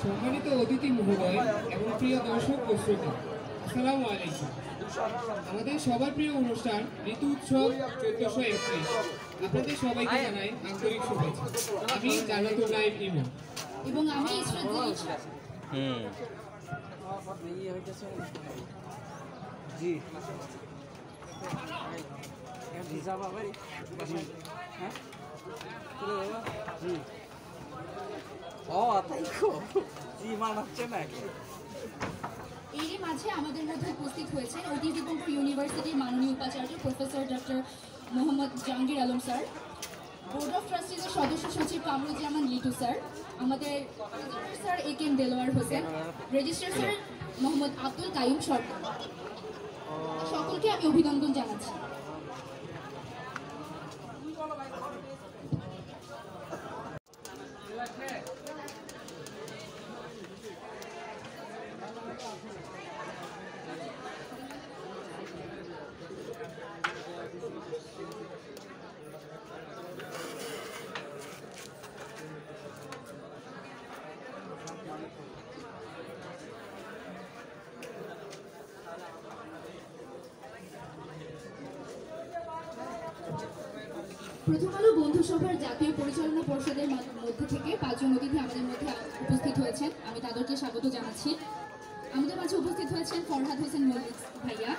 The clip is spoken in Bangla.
সম্মানিত অতিথি মহোদয় এবং প্রিয় দর্শক ও শ্রোতা, আসসালামু আলাইকুম। আমাদের সবার প্রিয় অনুষ্ঠান ঋতু উৎসব 1431 আপনাদের সবাইকে জানাই আন্তরিক শুভেচ্ছা। আমি জান্নাতুল নাইম ইমন এবং আমি ইসরাত জি ভিজা বাবাই হ্যাঁ জি ও তাই জি মানাচ্ছে নাকি। এরই মাঝে আমাদের মধ্যে উপস্থিত হয়েছেন অতি দীপঙ্কর ইউনিভার্সিটির মাননীয় উপাচার্য professor doctor Mohammad Jahangir Alam sir, board of ট্রাস্টিজের সদস্য সচিব কামরুজ্জামান লিটু স্যার, আমাদের sir A K M Delwar Hossain, registrar sir Mohammad Abdul Kaium Sarkar, সকলকে আমি অভিনন্দন জানাচ্ছি। প্রথম আলো বন্ধুসভার জাতীয় পরিচালনা পর্ষদের মধ্যে থেকে 5 জন অতিথি আমাদের মধ্যে উপস্থিত হয়েছেন, আমি তাদেরকে স্বাগত জানাচ্ছি। আমাদের মাঝে উপস্থিত হয়েছেন ফরহাদ হোসেন মল্লিক ভাইয়া,